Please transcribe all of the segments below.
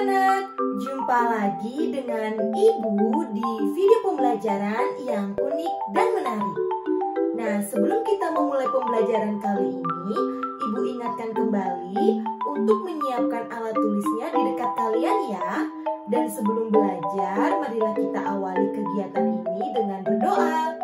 anak-anak, jumpa lagi dengan Ibu di video pembelajaran yang unik dan menarik. Nah, sebelum kita memulai pembelajaran kali ini, Ibu ingatkan kembali untuk menyiapkan alat tulisnya di dekat kalian ya. Dan sebelum belajar, marilah kita awali kegiatan ini dengan berdoa.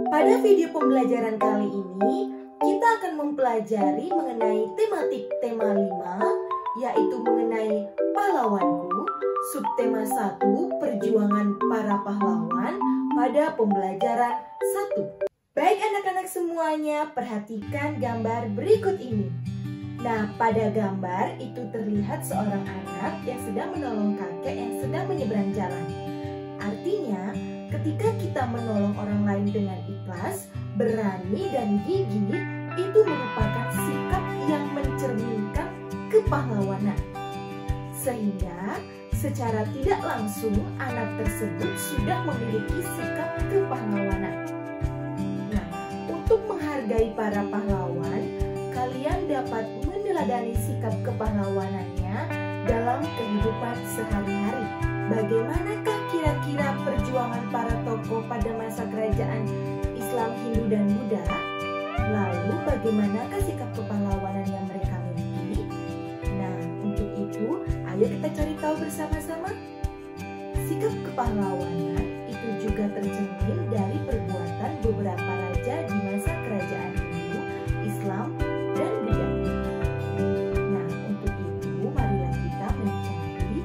Pada video pembelajaran kali ini, kita akan mempelajari mengenai tematik tema 5, yaitu mengenai pahlawanku, subtema 1, perjuangan para pahlawan pada pembelajaran 1. Baik anak-anak semuanya, perhatikan gambar berikut ini. Nah, pada gambar itu terlihat seorang anak yang sedang menolong kakek yang sedang menyeberang jalan. Artinya, ketika kita menolong orang lain dengan ikhlas, berani dan gigih, itu merupakan sikap yang mencerminkan kepahlawanan. Sehingga, secara tidak langsung anak tersebut sudah memiliki sikap kepahlawanan. Nah, untuk menghargai para pahlawan, kalian dapat meneladani sikap kepahlawanannya dalam kehidupan sehari-hari. Bagaimanakah kira-kira perjuangan para tokoh pada masa kerajaan Islam, Hindu, dan Buddha? Lalu bagaimanakah sikap kepahlawanan yang mereka miliki? Nah, untuk itu, ayo kita cari tahu bersama-sama. Sikap kepahlawanan itu juga tercermin dari perbuatan beberapa raja di masa kerajaan Hindu, Islam, dan Buddha. Nah, untuk itu marilah kita mencari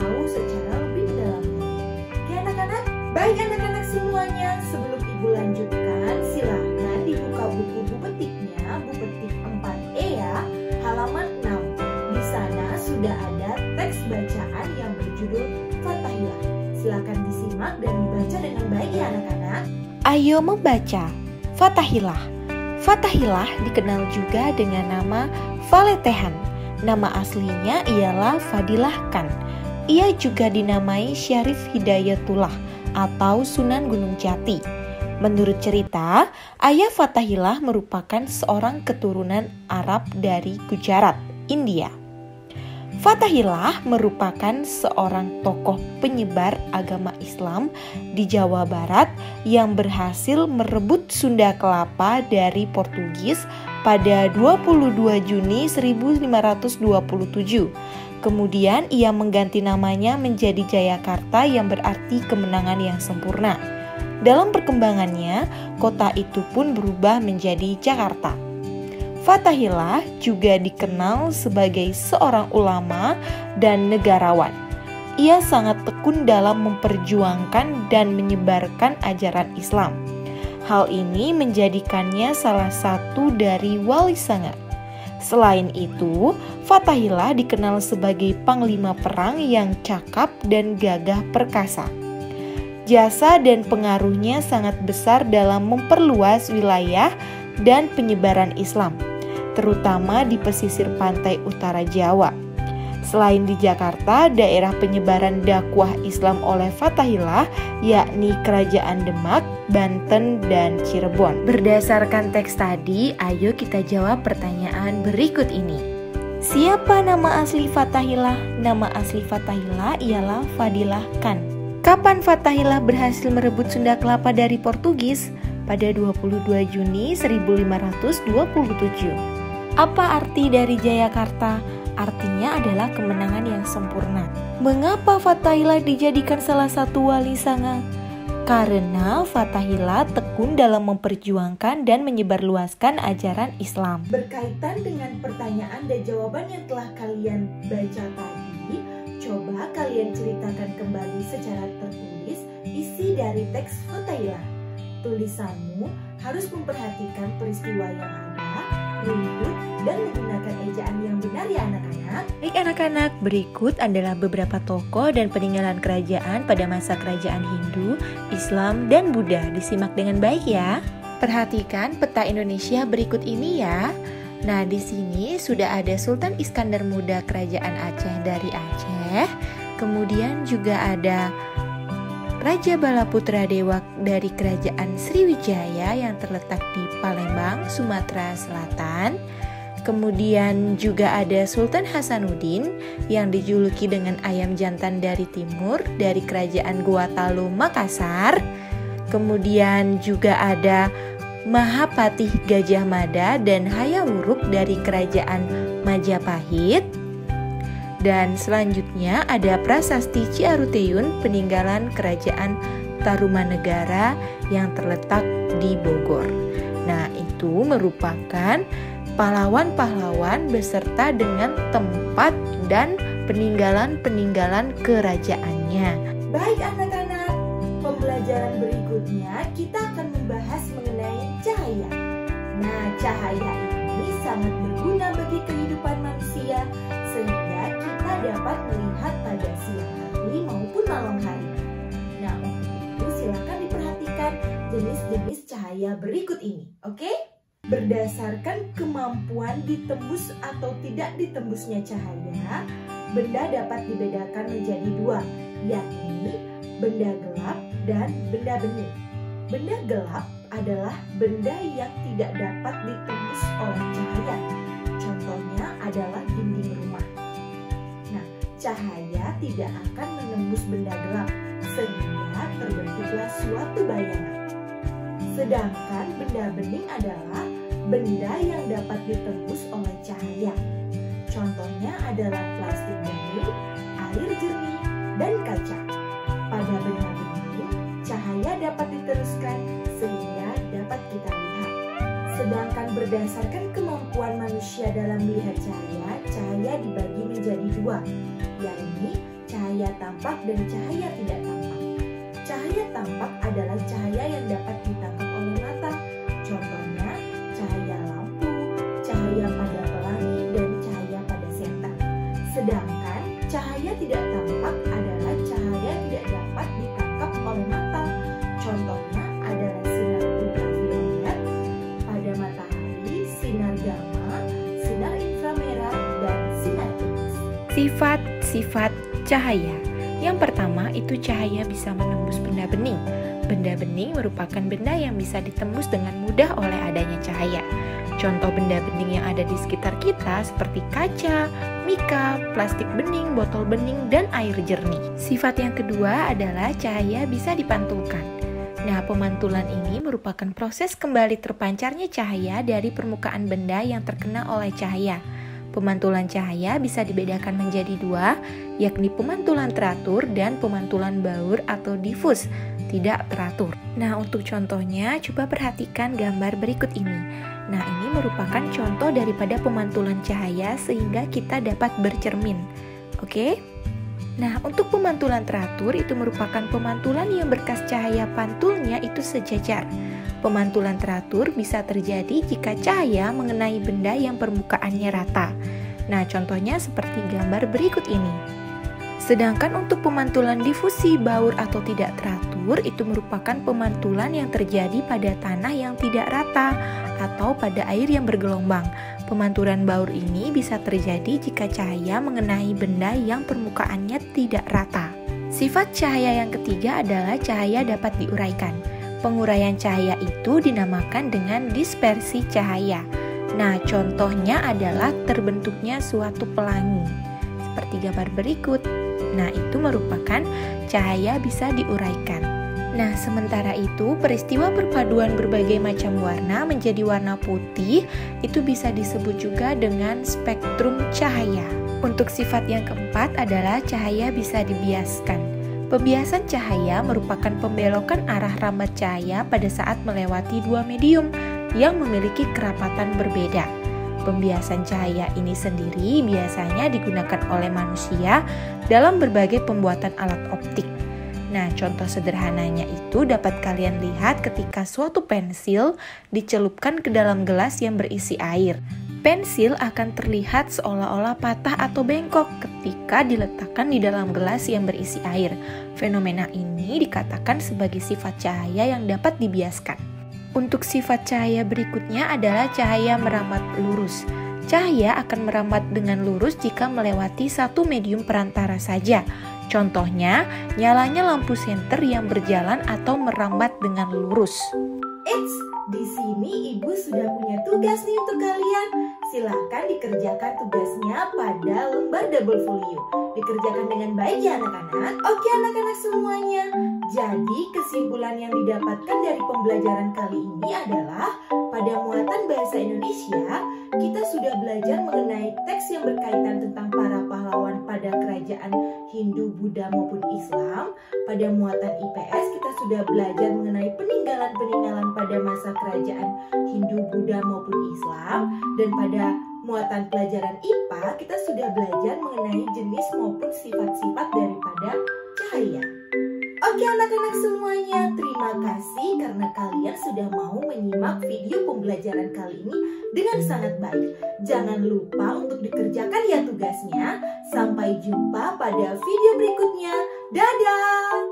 tahu secara lebih mendalam. Oke anak-anak? Baik anak-anak semuanya, sebelum Ibu lanjutkan, silahkan dibuka buku Bu Petiknya, Bu Petik 4E ya, halaman 6. Di sana sudah ada teks bacaan yang berjudul Fathahilah. Silakan disimak dan dibaca dengan baik ya anak-anak. Ayo membaca. Fathahilah. Fathahilah dikenal juga dengan nama Faletehan. Nama aslinya ialah Fadilah Khan. Ia juga dinamai Syarif Hidayatullah atau Sunan Gunung Jati. Menurut cerita, ayah Fathahilah merupakan seorang keturunan Arab dari Gujarat, India. Fathahilah merupakan seorang tokoh penyebar agama Islam di Jawa Barat yang berhasil merebut Sunda Kelapa dari Portugis pada 22 Juni 1527. Kemudian ia mengganti namanya menjadi Jayakarta yang berarti kemenangan yang sempurna. Dalam perkembangannya, kota itu pun berubah menjadi Jakarta. Fathahilah juga dikenal sebagai seorang ulama dan negarawan. Ia sangat tekun dalam memperjuangkan dan menyebarkan ajaran Islam. Hal ini menjadikannya salah satu dari wali songo. Selain itu, Fathahilah dikenal sebagai panglima perang yang cakap dan gagah perkasa. Jasa dan pengaruhnya sangat besar dalam memperluas wilayah dan penyebaran Islam, terutama di pesisir pantai utara Jawa. Selain di Jakarta, daerah penyebaran dakwah Islam oleh Fathahilah yakni Kerajaan Demak, Banten, dan Cirebon. Berdasarkan teks tadi, ayo kita jawab pertanyaan berikut ini. Siapa nama asli Fathahilah? Nama asli Fathahilah ialah Fadilah Khan. Kapan Fathahilah berhasil merebut Sunda Kelapa dari Portugis? Pada 22 Juni 1527. Apa arti dari Jayakarta? Artinya adalah kemenangan yang sempurna. Mengapa Fathahilah dijadikan salah satu wali songo? Karena Fathahilah tekun dalam memperjuangkan dan menyebarluaskan ajaran Islam. Berkaitan dengan pertanyaan dan jawaban yang telah kalian baca tadi, coba kalian ceritakan kembali secara tertulis isi dari teks Fathahilah. Tulisanmu harus memperhatikan peristiwa yang ada, runtut, dan menggunakan ejaan yang benar ya anak-anak. Baik anak-anak, berikut adalah beberapa tokoh dan peninggalan kerajaan pada masa kerajaan Hindu, Islam, dan Buddha. Disimak dengan baik ya. Perhatikan peta Indonesia berikut ini ya. Nah, di sini sudah ada Sultan Iskandar Muda Kerajaan Aceh dari Aceh. Kemudian juga ada Raja Balaputra Dewa dari Kerajaan Sriwijaya yang terletak di Palembang, Sumatera Selatan. Kemudian juga ada Sultan Hasanuddin yang dijuluki dengan ayam jantan dari timur dari kerajaan Gua Talu Makassar. Kemudian juga ada Mahapatih Gajah Mada dan Hayawuruk dari kerajaan Majapahit. Dan selanjutnya ada Prasasti Ciaruteyun peninggalan kerajaan Tarumanegara yang terletak di Bogor. Nah, itu merupakan pahlawan-pahlawan beserta dengan tempat dan peninggalan-peninggalan kerajaannya. Baik anak-anak, pembelajaran berikutnya kita akan membahas mengenai cahaya. Nah, cahaya ini sangat berguna bagi kehidupan manusia sehingga kita dapat melihat pada siang hari maupun malam hari. Nah, untuk itu silakan diperhatikan jenis-jenis cahaya berikut ini, oke? Berdasarkan kemampuan ditembus atau tidak ditembusnya cahaya, benda dapat dibedakan menjadi dua, yakni benda gelap dan benda bening. Benda gelap adalah benda yang tidak dapat ditembus oleh cahaya. Contohnya adalah dinding rumah. Nah, cahaya tidak akan menembus benda gelap sehingga terbentuklah suatu bayangan. Sedangkan benda bening adalah benda yang dapat ditembus oleh cahaya. Contohnya adalah plastik bening, air jernih, dan kaca. Pada benda bening, cahaya dapat diteruskan sehingga dapat kita lihat. Sedangkan berdasarkan kemampuan manusia dalam melihat cahaya, cahaya dibagi menjadi dua, yakni cahaya tampak dan cahaya tidak tampak. Cahaya tampak adalah cahaya yang dapat ditangkap oleh mata. Contohnya, cahaya lampu, cahaya pada pelangi, dan cahaya pada senter. Sedangkan cahaya tidak tampak adalah cahaya tidak dapat ditangkap oleh mata. Contohnya adalah sinar ultraviolet pada matahari, sinar gamma, sinar inframerah, dan sinar X. Sifat-sifat cahaya. Yang pertama itu cahaya bisa menembus benda bening. Benda bening merupakan benda yang bisa ditembus dengan mudah oleh adanya cahaya. Contoh benda bening yang ada di sekitar kita seperti kaca, mika, plastik bening, botol bening, dan air jernih. Sifat yang kedua adalah cahaya bisa dipantulkan. Nah, pemantulan ini merupakan proses kembali terpancarnya cahaya dari permukaan benda yang terkena oleh cahaya. Pemantulan cahaya bisa dibedakan menjadi dua, yakni pemantulan teratur dan pemantulan baur atau difus, tidak teratur. Nah, untuk contohnya, coba perhatikan gambar berikut ini. Nah, ini merupakan contoh daripada pemantulan cahaya sehingga kita dapat bercermin. Oke? Nah, untuk pemantulan teratur itu merupakan pemantulan yang berkas cahaya pantulnya itu sejajar. Pemantulan teratur bisa terjadi jika cahaya mengenai benda yang permukaannya rata. Nah, contohnya seperti gambar berikut ini. Sedangkan untuk pemantulan difusi, baur, atau tidak teratur itu merupakan pemantulan yang terjadi pada tanah yang tidak rata atau pada air yang bergelombang. Pemantulan baur ini bisa terjadi jika cahaya mengenai benda yang permukaannya tidak rata. Sifat cahaya yang ketiga adalah cahaya dapat diuraikan. Penguraian cahaya itu dinamakan dengan dispersi cahaya. Nah, contohnya adalah terbentuknya suatu pelangi seperti gambar berikut. Nah, itu merupakan cahaya bisa diuraikan. Nah, sementara itu peristiwa perpaduan berbagai macam warna menjadi warna putih itu bisa disebut juga dengan spektrum cahaya. Untuk sifat yang keempat adalah cahaya bisa dibiaskan. Pembiasan cahaya merupakan pembelokan arah rambat cahaya pada saat melewati dua medium yang memiliki kerapatan berbeda. Pembiasan cahaya ini sendiri biasanya digunakan oleh manusia dalam berbagai pembuatan alat optik. Nah, contoh sederhananya itu dapat kalian lihat ketika suatu pensil dicelupkan ke dalam gelas yang berisi air. Pensil akan terlihat seolah-olah patah atau bengkok ketika diletakkan di dalam gelas yang berisi air. Fenomena ini dikatakan sebagai sifat cahaya yang dapat dibiaskan. Untuk sifat cahaya berikutnya adalah cahaya merambat lurus. Cahaya akan merambat dengan lurus jika melewati satu medium perantara saja. Contohnya, nyalanya lampu senter yang berjalan atau merambat dengan lurus. Eits, di sini Ibu sudah punya tugas nih untuk kalian. Silakan dikerjakan tugasnya pada lembar double folio. Dikerjakan dengan baik ya anak-anak. Oke anak-anak semuanya. Jadi kesimpulan yang didapatkan dari pembelajaran kali ini adalah pada muatan bahasa Indonesia kita sudah belajar mengenai teks yang berkaitan tentang para pahlawan pada kerajaan Hindu, Buddha maupun Islam. Pada muatan IPS kita sudah belajar mengenai peninggalan-peninggalan pada masa kerajaan Hindu, Buddha maupun Islam. Dan pada muatan pelajaran IPA kita sudah belajar mengenai jenis maupun sifat-sifat daripada cahaya. Oke anak-anak semuanya, terima kasih karena kalian sudah mau menyimak video pembelajaran kali ini dengan sangat baik. Jangan lupa untuk dikerjakan ya tugasnya. Sampai jumpa pada video berikutnya. Dadah!